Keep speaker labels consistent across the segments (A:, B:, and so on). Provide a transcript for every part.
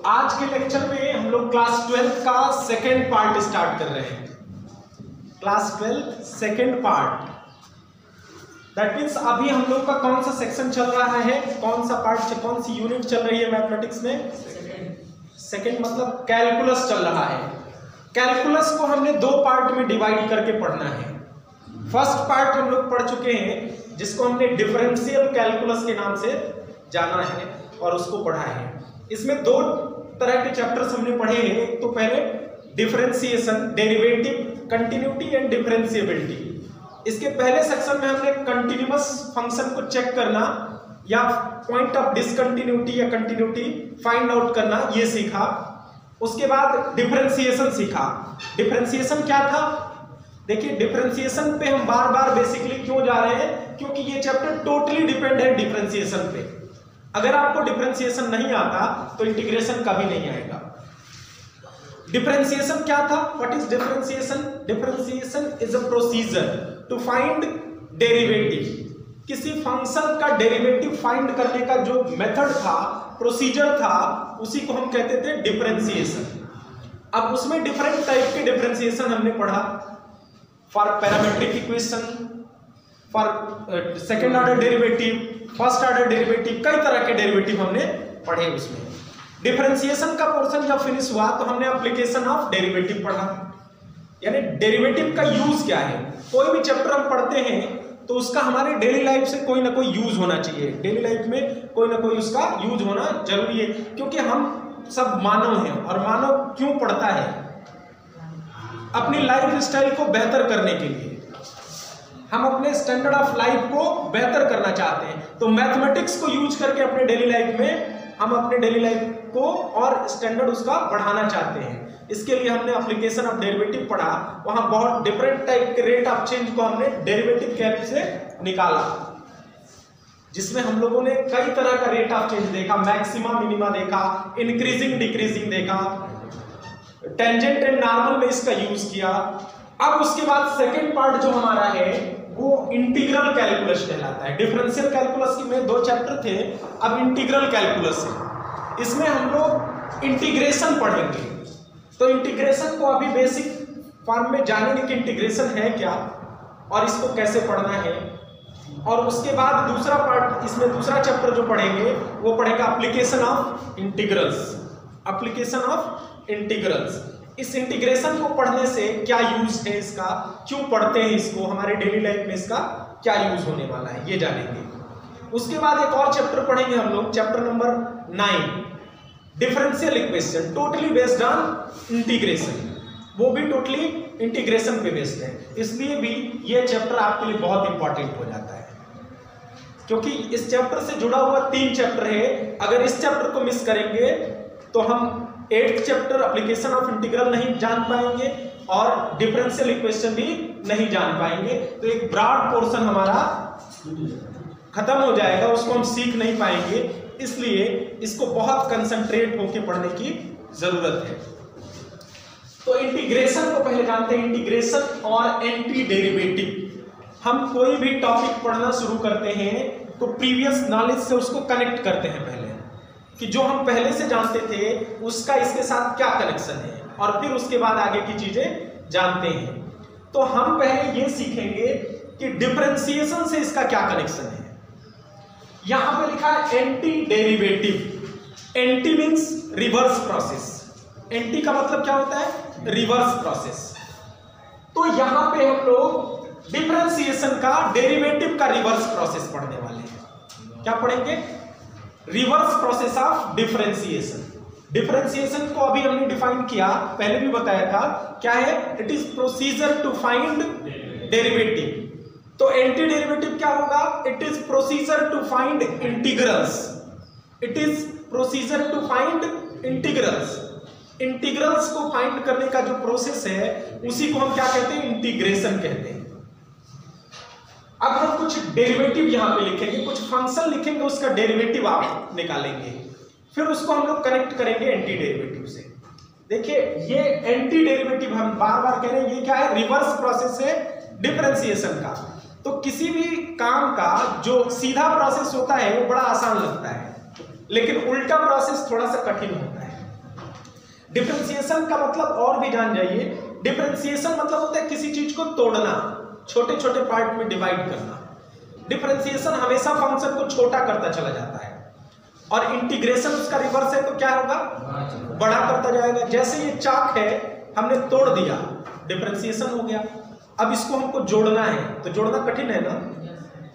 A: आज के लेक्चर में हम लोग क्लास 12 का सेकेंड पार्ट स्टार्ट कर रहे हैं। Class 12 second part, that means अभी हम लोग का कौन सा सेक्शन चल रहा है, कौन सा पार्ट, कौन सी यूनिट चल रही है मैथमेटिक्स में? सेकेंड मतलब कैलकुलस चल रहा है। कैलकुलस को हमने दो पार्ट में डिवाइड करके पढ़ना है। फर्स्ट पार्ट हम लोग पढ़ चुके हैं जिसको हमने डिफरेंशियल कैलकुलस के नाम से जाना है और उसको पढ़ा है। इसमें दो तरह के चैप्टर्स हमने पढ़े हैं। एक तो पहले differentiation, derivative, continuity and differentiability. इसके पहले सेक्शन में हमने कंटिन्यूअस फंक्शन को चेक करना या पॉइंट ऑफ डिसकंटिन्यूटी या कंटिन्यूटी फाइंड आउट करना, ये सीखा। उसके बाद डिफरेंशिएशन सीखा। डिफरेंशिएशन क्या था? देखिए, डिफरेंशिएशन पे हम बार बार बेसिकली क्यों जा रहे हैं, क्योंकि ये चैप्टर टोटली डिपेंड है डिफरेंशिएशन पे। अगर आपको डिफरेंशिएशन नहीं आता तो इंटीग्रेशन कभी नहीं आएगा। डिफरेंशिएशन क्या था? What is differentiation? Differentiation is a procedure to find derivative. किसी फंक्शन का डेरिवेटिव फाइंड करने का जो मेथड था, प्रोसीजर था, उसी को हम कहते थे डिफरेंशिएशन। अब उसमें डिफरेंट टाइप के डिफरेंशिएशन हमने पढ़ा। For parametric equation, for second order derivative, first order derivative, कई तरह के डेरिवेटिव हमने पढ़े। उसमें डिफरेंशिएशन का पोर्शन जब फिनिश हुआ तो हमने एप्लीकेशन ऑफ डेरिवेटिव पढ़ा, यानी डेरिवेटिव का यूज क्या है। कोई भी चैप्टर हम पढ़ते हैं तो उसका हमारे डेली लाइफ से कोई ना कोई यूज होना चाहिए। डेली लाइफ में कोई ना कोई उसका यूज होना जरूरी है, क्योंकि हम सब मानव हैं और मानव क्यों पढ़ता है? अपनी लाइफ स्टाइल को बेहतर करने के लिए। हम अपने स्टैंडर्ड ऑफ लाइफ को बेहतर करना चाहते हैं, तो मैथमेटिक्स को यूज करके अपने डेली लाइफ में हम अपने डेली लाइफ को और स्टैंडर्ड उसका बढ़ाना चाहते हैं। इसके लिए हमने एप्लीकेशन ऑफ डेरिवेटिव पढ़ा। वहां बहुत डिफरेंट टाइप के रेट ऑफ चेंज को हमने डेरिवेटिव के हेल्प से निकाला, जिसमें हम लोगों ने कई तरह का रेट ऑफ चेंज देखा। मैक्सिमा, मिनिमा देखा, इंक्रीजिंग, डिक्रीजिंग देखा, टेंजेंट एंड नॉर्मल में इसका यूज किया। अब उसके बाद सेकेंड पार्ट जो हमारा है वो इंटीग्रल कैलकुलस कहलाता है। डिफरेंशियल कैलकुलस में दो चैप्टर थे, अब इंटीग्रल कैलकुलस है। इसमें हम लोग इंटीग्रेशन पढ़ेंगे। तो इंटीग्रेशन को अभी बेसिक फॉर्म में जानेंगे कि इंटीग्रेशन है क्या और इसको कैसे पढ़ना है। और उसके बाद दूसरा पार्ट, इसमें दूसरा चैप्टर जो पढ़ेंगे वो पढ़ेगा application of integrals. Application of integrals, इस इंटीग्रेशन को पढ़ने से क्या यूज है इसका, क्यों पढ़ते हैं इसको, हमारे डेली लाइफ में इसका क्या यूज होने वाला है, ये जानेंगे। उसके बाद एक और चैप्टर पढ़ेंगे हम लोग, chapter number 9, differential equation, totally based on integration. वो भी टोटली इंटीग्रेशन पे बेस्ड है, इसलिए भी ये चैप्टर आपके लिए बहुत इंपॉर्टेंट हो जाता है, क्योंकि इस चैप्टर से जुड़ा हुआ 3 चैप्टर है। अगर इस चैप्टर को मिस करेंगे तो हम 8th chapter application of integral नहीं जान पाएंगे और डिफरेंशियल इक्वेशन भी नहीं जान पाएंगे। तो एक ब्रॉड पोर्शन हमारा खत्म हो जाएगा, उसको हम सीख नहीं पाएंगे। इसलिए इसको बहुत कंसंट्रेट होकर पढ़ने की जरूरत है। तो इंटीग्रेशन को पहले जानते हैं। इंटीग्रेशन और एंटी डेरिवेटिव। हम कोई भी टॉपिक पढ़ना शुरू करते हैं तो प्रीवियस नॉलेज से उसको कनेक्ट करते हैं पहले, कि जो हम पहले से जानते थे उसका इसके साथ क्या कनेक्शन है, और फिर उसके बाद आगे की चीजें जानते हैं। तो हम पहले ये सीखेंगे कि डिफरेंशिएशन से इसका क्या कनेक्शन है। यहां पे लिखा है anti derivative. Anti means reverse process. Anti का मतलब क्या होता है? Reverse process. तो यहां पे हम लोग डिफरेंशिएशन का, डेरिवेटिव का रिवर्स प्रोसेस पढ़ने वाले हैं। क्या पढ़ेंगे? Reverse process of differentiation. Differentiation को अभी हमने डिफाइन किया, पहले भी बताया था, क्या है? It is procedure to find derivative. तो एंटी डेरिवेटिव क्या होगा? It is procedure to find integrals. It is procedure to find integrals. Integrals को फाइंड करने का जो प्रोसेस है उसी को हम क्या कहते हैं? इंटीग्रेशन कहते हैं। अब हम कुछ डेरिवेटिव यहां पे लिखेंगे, कुछ फंक्शन लिखेंगे, उसका डेरिवेटिव आप निकालेंगे, फिर उसको हम लोग कनेक्ट करेंगे एंटी डेरिवेटिव से। देखिए, ये एंटी डेरिवेटिव हम बार बार कह रहे हैं, ये क्या है? रिवर्स प्रोसेस है डिफरेंशिएशन का। तो किसी भी काम का जो सीधा प्रोसेस होता है वो बड़ा आसान लगता है, लेकिन उल्टा प्रोसेस थोड़ा सा कठिन होता है। डिफरेंशिएशन का मतलब और भी जान जाइए। डिफरेंशिएशन मतलब होता है किसी चीज को तोड़ना, छोटे छोटे पार्ट में डिवाइड करना। डिफरेंशिएशन हमेशा फंक्शन को छोटा करता चला जाता है, और इंटीग्रेशन उसका रिवर्स है, तो क्या होगा, बड़ा करता जाएगा। जैसे ये चाक है, हमने तोड़ दिया, डिफरेंशिएशन हो गया। अब इसको हमको जोड़ना है, तो जोड़ना कठिन है ना,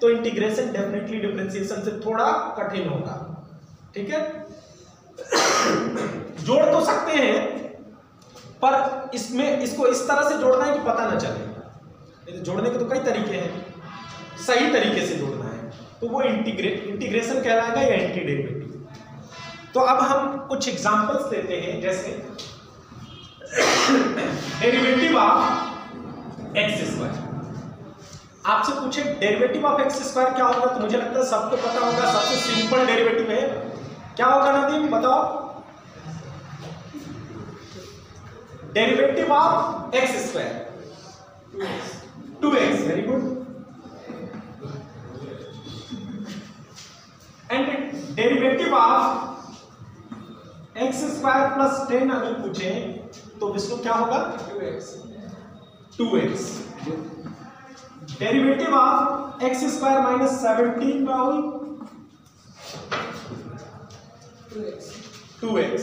A: तो इंटीग्रेशन डेफिनेटली डिफरेंशिएशन से थोड़ा कठिन होगा। ठीक है, जोड़ तो सकते हैं, पर इसमें इसको इस तरह से जोड़ना है कि पता ना चले। जोड़ने के तो कई तरीके हैं, सही तरीके से जोड़ना है, तो वो इंटीग्रेशन कहलाएगा या एंटी डेरिवेटिव। तो अब हम कुछ एग्जांपल्स लेते हैं, जैसे डेरिवेटिव ऑफ एक्स स्क्वायर। आपसे पूछे डेरिवेटिव ऑफ एक्स स्क्वायर क्या होगा, तो मुझे लगता है सबको पता होगा, सबसे सिंपल डेरिवेटिव है। क्या होगा नदीम, बताओ। Derivative of x square 2x, very good. And derivative of x square plus 10 अगर पूछे तो इसको क्या होगा, 2x। Derivative of x square minus 17 Rahul, 2x।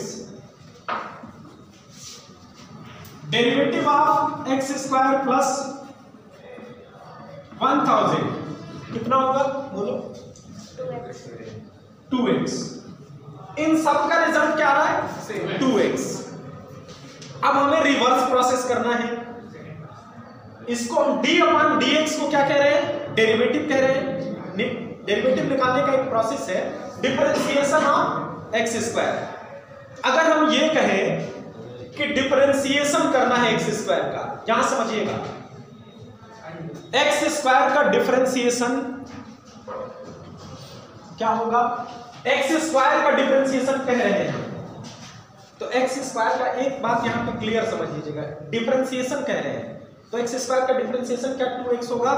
A: Derivative of x square plus 1000 कितना होगा, बोलो, 2x। इन सब का रिजल्ट क्या आ रहा है, 2x। अब हमें रिवर्स प्रोसेस करना है। इसको हम d/dx को क्या कह रहे हैं, डेरिवेटिव कह रहे हैं। डेरिवेटिव निकालने का एक प्रोसेस है, डिफरेंशिएशन ऑफ एक्स स्क्वायर। अगर हम ये कहें कि डिफरेंशिएशन करना है एक्स स्क्वायर का, यहां समझिएगा, एक्स स्क्वायर का डिफरेंशिएशन क्या होगा, एक्स स्क्वायर का डिफरेंशिएशन कह रहे हैं, तो एक्स स्क्वायर का एक बात यहां पे क्लियर समझ लीजिएगा, डिफरेंशिएशन कह रहे हैं, तो एक्स स्क्वायर का डिफरेंशिएशन क्या 2x होगा,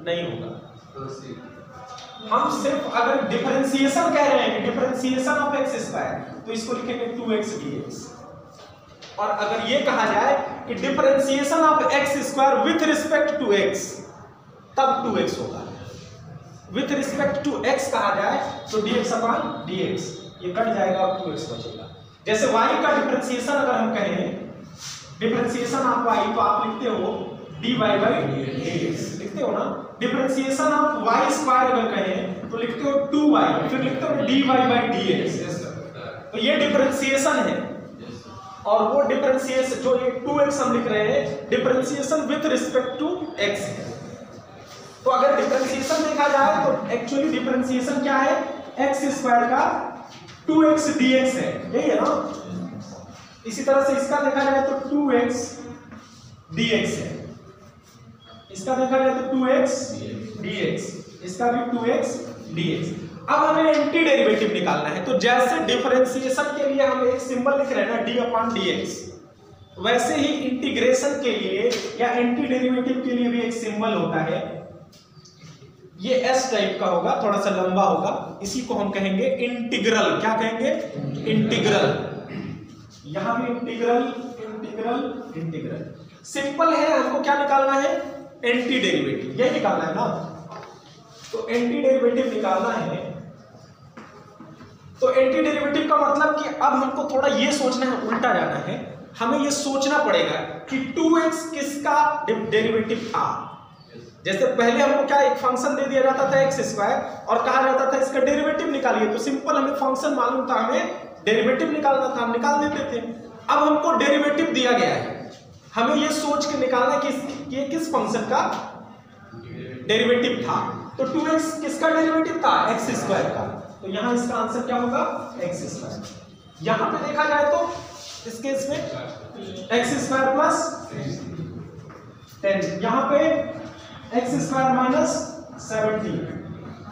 A: नहीं होगा। हम सिर्फ अगर डिफरेंशिएशन कह रहे हैं कि डिफरेंशिएशन ऑफ एक्स स्क्वायर, तो इसको लिखेंगे 2x dx। और अगर ये कहा जाए कि differentiation of x square with respect to x, तब 2x होगा। विथ रिस्पेक्ट टू x कहा जाए तो dx/dx, ये कट जाएगा और 2x बचेगा। जैसे y का डिफरेंशिएशन अगर हम कहें, डिफरेंशिएशन ऑफ y, तो आप लिखते हो dy/dx, लिखते हो ना। डिफरेंशिएशन ऑफ y स्क्वायर अगर कहें तो लिखते हो 2y, फिर लिखते हो dy/dx। तो ये डिफरेंशिएशन है, और वो डिफरेंशिएशन जो ये 2x हम लिख रहे हैं, differentiation with respect to x है। तो अगर डिफरेंशिएशन देखा जाए तो एक्चुअली डिफरेंशिएशन क्या है, एक्स स्क्वायर का 2x dx है, यही है ना। इसी तरह से इसका देखा जाए तो 2x dx है, इसका देखा जाए तो 2x dx, इसका भी 2x dx। अब हमें एंटी डेरिवेटिव निकालना है, तो जैसे डिफरेंशिएशन के लिए हम एक सिंबल लिख रहे हैं ना d/dx, वैसे ही इंटीग्रेशन के लिए या एंटी डेरिवेटिव के लिए भी एक सिंबल होता है। ये s टाइप का होगा, थोड़ा सा लंबा होगा, इसी को हम कहेंगे इंटीग्रल। क्या कहेंगे, इंटीग्रल। यहां भी इंटीग्रल, इंटीग्रल, इंटीग्रल। सिंपल है, हमको क्या निकालना है, एंटी डेरिवेटिव, यही निकालना है ना। तो एंटी डेरिवेटिव निकालना है, तो एंटी डेरिवेटिव का मतलब कि अब हमको थोड़ा ये सोचना है, उल्टा जाना है। हमें ये सोचना पड़ेगा कि 2x किसका डेरिवेटिव था। जैसे पहले हमको क्या एक फंक्शन दे दिया जाता था एक्स स्क्वायर, और कहा जाता था इसका डेरिवेटिव निकालिए, तो सिंपल हमें फंक्शन मालूम था, हमें डेरिवेटिव निकालना था, हम निकाल देते थे। अब हमको डेरिवेटिव दिया गया है, हमें ये सोच के निकालना कि ये किस फंक्शन का डेरिवेटिव था। तो 2x किसका डेरिवेटिव था, एक्स स्क्वायर का, तो यहां इसका आंसर क्या होगा, एक्स स्क्वायर। यहां पे देखा जाए तो इस केस में एक्स स्क्वायर प्लस 10, यहां पे एक्स स्क्वायर माइनस 17,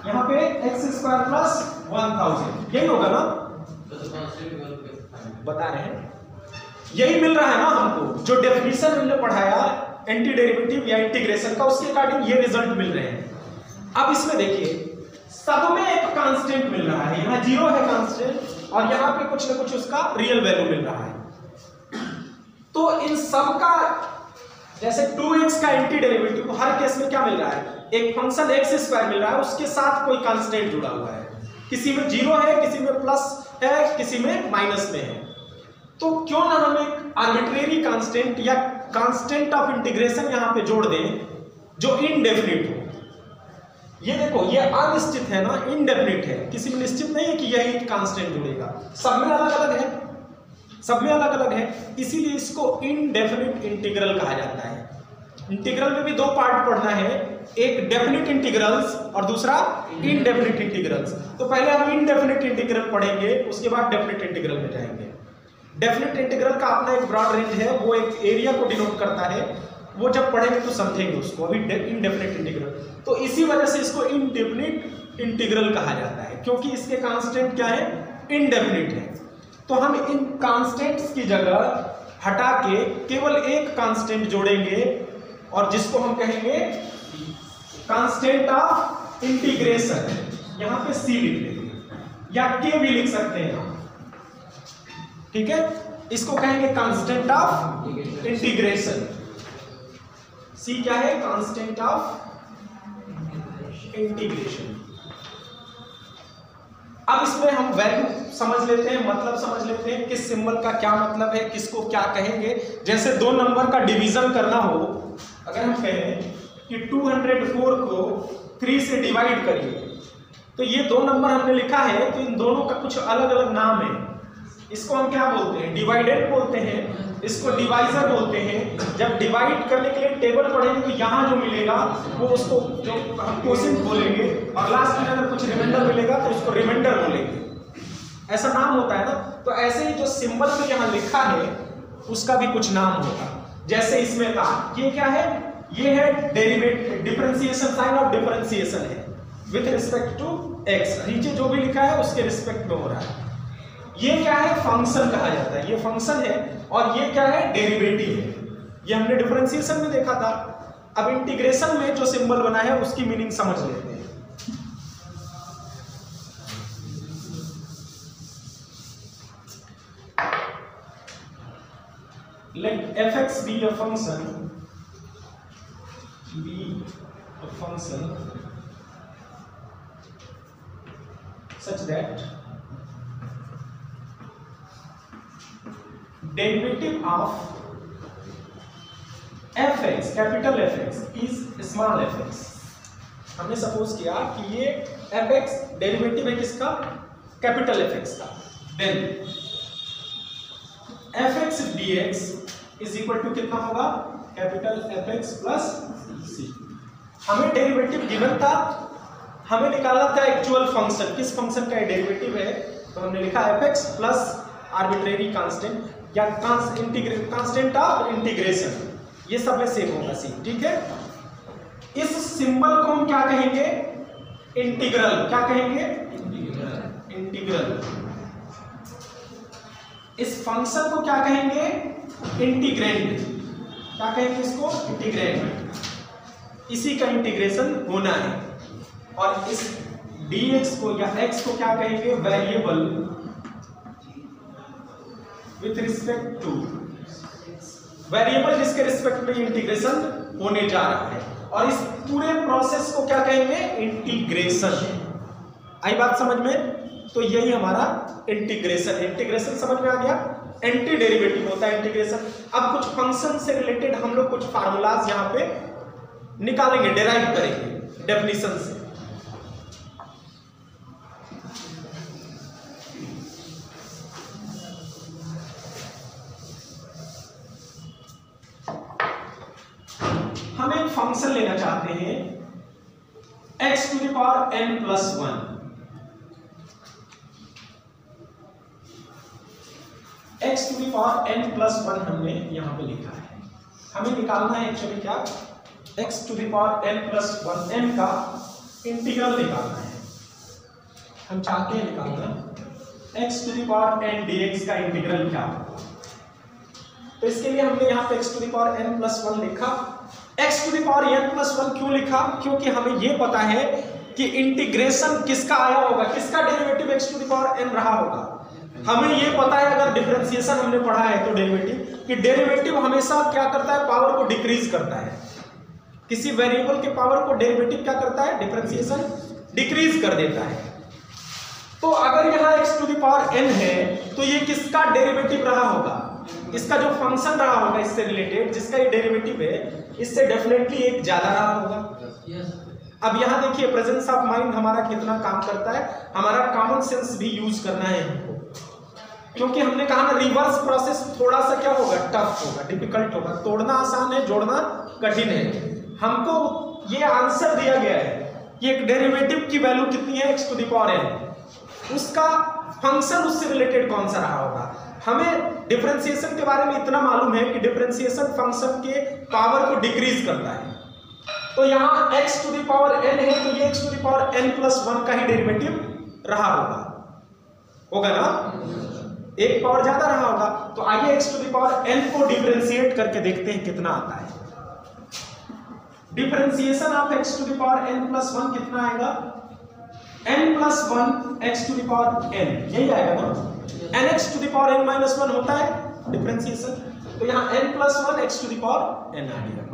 A: यहां पे एक्स स्क्वायर प्लस 1000, यही होगा ना, बता रहे हैं, यही मिल रहा है ना हमको। जो डेफिनेशन हमने पढ़ाया एंटी डेरिवेटिव या इंटीग्रेशन का, उसके अकॉर्डिंग ये रिजल्ट मिल रहे हैं। अब इसमें देखिए, सब में एक कांस्टेंट मिल रहा है, यहाँ 0 है कांस्टेंट, और यहाँ पे कुछ ना कुछ उसका रियल वैल्यू मिल रहा है। तो इन सब का जैसे 2x का एंटी डेरिवेटिव हर केस में क्या मिल रहा है, एक फंक्शन x स्क्वायर मिल रहा है, उसके साथ कोई कांस्टेंट जुड़ा हुआ है, किसी में 0 है, किसी में प्लस है, किसी में माइनस में है। तो क्यों ना हम एक आर्बिट्रेरी कांस्टेंट या कांस्टेंट ऑफ इंटीग्रेशन यहां पे जोड़ दें जो इनडेफिनिट हो। ये देखो ये अनिश्चित है ना, इनडेफिनिट है, किसी में निश्चित नहीं है कि यही कांस्टेंट जुड़ेगा, सब में अलग अलग है, सब में अलग अलग है, इसीलिए इसको इनडेफिनिट इंटीग्रल कहा जाता है। इंटीग्रल में भी दो पार्ट पढ़ना है, एक डेफिनिट इंटीग्रल्स और दूसरा इनडेफिनिट इंटीग्रल्स। तो पहले हम इनडेफिनिट इंटीग्रल पढ़ेंगे, उसके बाद डेफिनिट इंटीग्रल में जाएंगे। डेफिनिट इंटीग्रल का अपना एक ब्रॉड रेंज है, वो एक एरिया को डिनोट करता है, वो जब पढ़ेंगे तो समझेंगे उसको। अभी इनडेफिनिट इंटीग्रल, तो इसी वजह से इसको इनडेफिनिट इंटीग्रल कहा जाता है, क्योंकि इसके कांस्टेंट क्या है, इनडेफिनिट है। तो हम इन कांस्टेंट्स की जगह हटा के केवल एक कांस्टेंट जोड़ेंगे और जिसको हम कहेंगे कांस्टेंट ऑफ इंटीग्रेशन, यहां पे सी लिख लेंगे या के भी लिख सकते हैं हम, ठीक है। इसको कहेंगे कांस्टेंट ऑफ इंटीग्रेशन। सी क्या है, कांस्टेंट ऑफ इंटीग्रेशन। अब इसमें हम वैल्यू समझ लेते हैं, मतलब समझ लेते हैं, किस सिंबल का क्या मतलब है, किसको क्या कहेंगे। जैसे दो नंबर का डिवीजन करना हो, अगर हम कहें कि 204 को 3 से डिवाइड करिए, तो ये दो नंबर हमने लिखा है, तो इन दोनों का कुछ अलग अलग नाम है। इसको हम क्या बोलते हैं, डिवाइडेड बोलते हैं, इसको डिवाइजर बोलते हैं। जब डिवाइड करने के लिए टेबल पढ़ेंगे तो यहाँ जो मिलेगा वो उसको जो हम क्वोशिएंट बोलेंगे, और लास्ट में अगर कुछ रिमाइंडर मिलेगा तो उसको रिमाइंडर बोलेंगे, ऐसा नाम होता है ना। तो ऐसे ही जो सिंबल में यहाँ लिखा है उसका भी कुछ नाम होगा। जैसे इसमें था, ये क्या है, ये है derivative, differentiation, sign of differentiation है विथ रिस्पेक्ट टू एक्स। नीचे जो भी लिखा है उसके रिस्पेक्ट में हो रहा है। ये क्या है, फंक्शन कहा जाता है, ये फंक्शन है, और ये क्या है, डेरिवेटिव है। ये हमने डिफरेंशिएशन में देखा था। अब इंटीग्रेशन में जो सिंबल बना है उसकी मीनिंग समझ लेते हैं। Let fx be a function such that derivative of fx, capital fx is small fx। हमने सपोज किया कि ये fx डेरिवेटिव है किसका, कैपिटल fx का। Then fx dx is equal to कितना होगा, कैपिटल fx प्लस c। हमें डेरिवेटिव गिवन था, हमें निकालना था एक्चुअल फंक्शन, किस फंक्शन का डेरिवेटिव है। तो हमने लिखा fx प्लस आर्बिट्रेरी कांस्टेंट या कांस्टेंट ऑफ इंटीग्रेशन, ये सब में सेम होगा सी, ठीक है। इस सिंबल को हम क्या कहेंगे, इंटीग्रल। क्या कहेंगे, इंटीग्रल। इस फंक्शन को क्या कहेंगे, इंटीग्रेंड। क्या कहेंगे इसको, इंटीग्रेंड। इसी का इंटीग्रेशन होना है। और इस dx को या x को क्या कहेंगे, variable with respect to, variable जिसके रिस्पेक्ट में इंटीग्रेशन होने जा रहा है। और इस पूरे प्रोसेस को क्या कहेंगे, इंटीग्रेशन। आई बात समझ में। तो यही हमारा इंटीग्रेशन है। इंटीग्रेशन समझ में आ गया, एंटी डेरिवेटिव होता है इंटीग्रेशन। अब कुछ फंक्शन से रिलेटेड हम लोग कुछ फार्मूलाज यहाँ पे निकालेंगे, डेराइव करेंगे डेफिनेशन से। हम एक फंक्शन लेना चाहते हैं x to the power n+1। x to the power n+1 हमने यहां पे लिखा है। हमें निकालना है एक्चुअली क्या, x to the power n+1 n का इंटीग्रल निकालना है। हम चाहते हैं निकालना x to the power n dx का इंटीग्रल क्या होगा। तो इसके लिए हमने यहाँ पे x to the power n+1 लिखा। x to the power n+1 क्यों लिखा, क्योंकि हमें ये पता है कि इंटीग्रेशन किसका आया होगा, किसका derivative x to the power n रहा होगा, हमें ये पता है, अगर डिफरेंशिएशन हमने पढ़ा है तो डेरिवेटिव, कि डेरिवेटिव हमेशा क्या करता है, पावर को डिक्रीज करता है। किसी वेरिएबल के पावर को डेरिवेटिव क्या करता है, डिफरेंशिएशन डिक्रीज कर देता है। तो अगर यहाँ x to the power n है तो ये किसका डेरिवेटिव रहा होगा, इसका जो फंक्शन रहा होगा इससे रिलेटेड, जिसका ये डेरिवेटिव है, इससे डेफिनेटली एक ज्यादा रहा होगा। अब यहाँ देखिए प्रेजेंस ऑफ माइंड हमारा कितना काम करता है, हमारा कॉमन सेंस भी यूज करना है हमको, क्योंकि हमने कहा ना रिवर्स प्रोसेस थोड़ा सा क्या होगा, टफ होगा, डिफिकल्ट होगा। तोड़ना आसान है, जोड़ना कठिन है। हमको ये आंसर दिया गया है कि एक डेरिवेटिव की वैल्यू कितनी है, x to the power n, उसका फंक्शन उससे रिलेटेड कौन सा रहा होगा। हमें डिफरेंशिएशन के बारे में इतना मालूम है कि डिफरेंशिएशन फंक्शन के पावर को डिक्रीज करता है। तो यहाँ x to the power n है तो ये x to the power n plus 1 का ही डेरिवेटिव रहा होगा ना, एक पावर ज्यादा रहा होगा। तो आइए x to the power n को डिफरेंशिएट करके देखते हैं कितना आता है। Differentiation of x to the power n plus 1 कितना आएगा, n plus 1 x to the power n, यही आएगा ना। nx to the power n minus 1 होता है डिफरेंशिएशन, तो यहाँ n plus 1 x to the power n आ गया।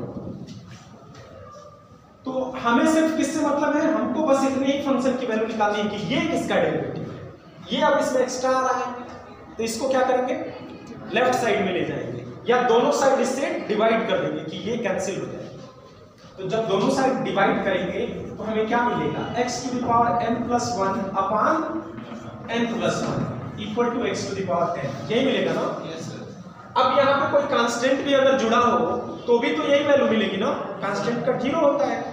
A: तो हमें सिर्फ किससे मतलब है, हमको बस इतने ही फंक्शन की वैल्यू निकालनी है कि ये किसका डेरिवेटिव है। ये अब इसमें एक्स्ट्रा आ रहा है तो इसको क्या करेंगे, लेफ्ट साइड में ले जाएंगे, या दोनों साइड इससे डिवाइड कर देंगे कि ये कैंसिल हो जाए। तो जब दोनों साइड डिवाइड करेंगे तो हमें क्या मिलेगा, x to the power n plus 1 upon n plus 1 equal to x to the power n, यही मिलेगा ना। अब यहाँ पे कोई कांस्टेंट भी अगर जुड़ा हो तो भी तो यही वैल्यू मिलेगी ना, कांस्टेंट का 0 होता है।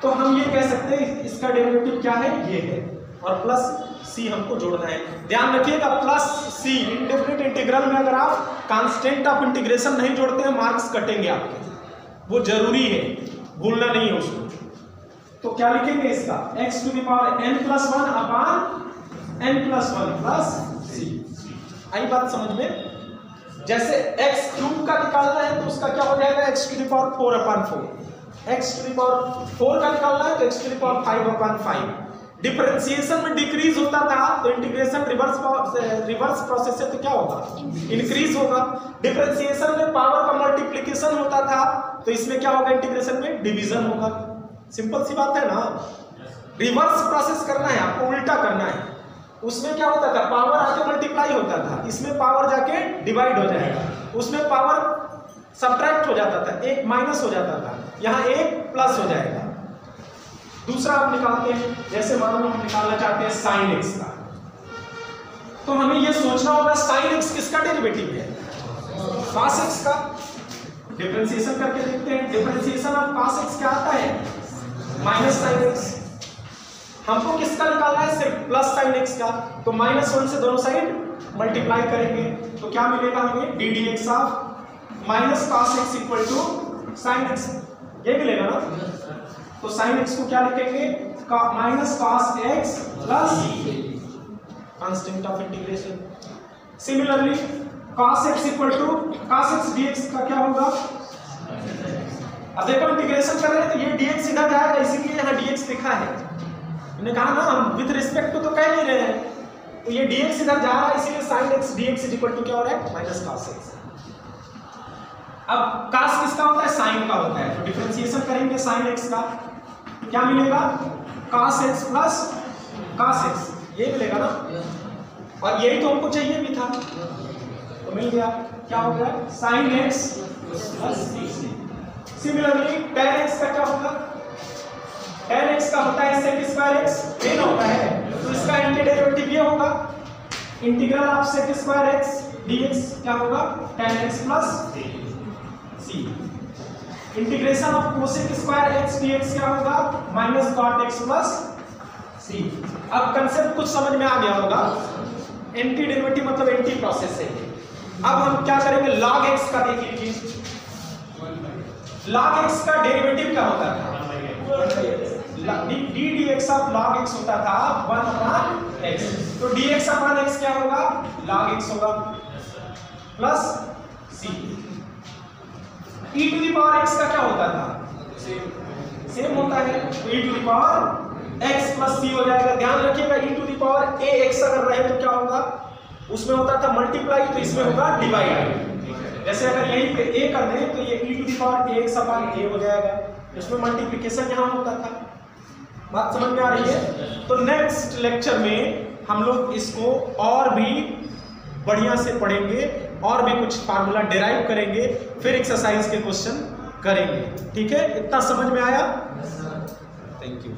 A: तो हम ये कह सकते हैं इसका डेरिवेटिव क्या है, ये है, और प्लस c हमको जोड़ना है। ध्यान रखिएगा प्लस c, इंडेफिनिट इंटीग्रल में अगर आप कांस्टेंट ऑफ इंटीग्रेशन नहीं जोड़ते हैं मार्क्स कटेंगे आपके, वो जरूरी है, भूलना नहीं है उसको। तो क्या लिखेंगे इसका, x to the power n plus 1 upon n plus 1 plus c। आई बात समझ में। जैसे x क्यूब का निकालना है तो उसका क्या हो जाएगा, x to the power 4 upon 4, x to the power 4 का निकालना है तो x to the power 5 upon 5। Differentiation में डिक्रीज होता था तो इंटीग्रेशन रिवर्स प्रोसेस से तो क्या होगा, इंक्रीज होगा। डिफरेंशिएशन में पावर का मल्टीप्लिकेशन होता था तो इसमें क्या होगा, इंटीग्रेशन में डिवीजन होगा। सिंपल सी बात है ना। रिवर्स प्रोसेस करना है आपको, उल्टा करना है। उसमें क्या होता था, पावर आके मल्टीप्लाई होता था, इसमें पावर जाके डिवाइड हो जाएगा, उसमें पावर सब्ट्रैक्ट हो जाता था, एक माइनस हो जाता था, यहाँ एक प्लस हो जाएगा। दूसरा आप निकालते हैं, जैसे मान लो हम निकालना चाहते हैं साइन एक्स का, तो हमें यह सोचना होगा साइन एक्स किसका डेरिवेटिव है, कॉस एक्स का। डिफरेंशिएशन करके देखते हैं, डिफरेंशिएशन ऑफ कॉस एक्स क्या आता है, माइनस साइन एक्स। हमको किसका निकालना है, सिर्फ प्लस साइन एक्स का, तो -1 से दोनों साइड मल्टीप्लाई करेंगे तो क्या मिलेगा हमें, d d x of minus cos x equal to sine x, ये मिलेगा ना। तो साइन एक्स को क्या लिखेंगे, minus cos x plus constant of integration. Similarly cos x equal to cos x dx का क्या होगा, अब देखो इंटीग्रेशन कर रहे हैं तो ये dx इधर जाएगा, इसीलिए यहाँ dx लिखा है। मैंने कहा ना हम विद रिस्पेक्ट तो कह नहीं रहे हैं, तो ये dx इधर जा रहा है इसीलिए sin x dx is equal to क्या हो रहा है, माइनस cos x। अब cos किसका होता है, sin का होता है, तो डिफरेंशिएशन करेंगे sin x का, क्या मिलेगा, cos x plus cos x, ये मिलेगा ना। और यही तो हमको चाहिए भी था, तो मिल गया, क्या हो गया, sin x plus c। Similarly tan x का क्या होगा, tan x का होता है sec स्क्वायर x, n होता है, तो इसका एंटी डेरिवेटिव ये होगा, integral of sec square x dx क्या होगा, tan x plus c। Integration of cosec square x dx क्या होगा, minus cot x plus c। अब कंसेप्ट कुछ समझ में आ गया होगा, एंटी डेरिवेटिव मतलब एंटी प्रोसेस है। अब हम क्या करेंगे, log x का देख लीजिए, log x का डेरिवेटिव क्या होता था, d d x of log x होता था 1 अपॉन x, तो dx अपॉन x क्या होगा, log x होगा plus c। e to the power x का क्या होता था, सेम होता है, तो e to the power x plus c हो जाएगा। ध्यान रखिएगा e to the power ax अगर रहे तो क्या होगा, उसमें होता था मल्टीप्लाई, तो इसमें होगा डिवाइड। जैसे अगर यही पे a कर दें तो ये e⁴ हो जाएगा, इसमें मल्टीप्लिकेशन यहाँ होता था। बात समझ में आ रही है? तो नेक्स्ट लेक्चर में हम लोग इसको और भी बढ़िया से पढ़ेंगे और भी कुछ फार्मूला डिराइव करेंगे, फिर एक्सरसाइज के क्वेश्चन करेंगे। ठीक है, इतना समझ में आया? Thank you.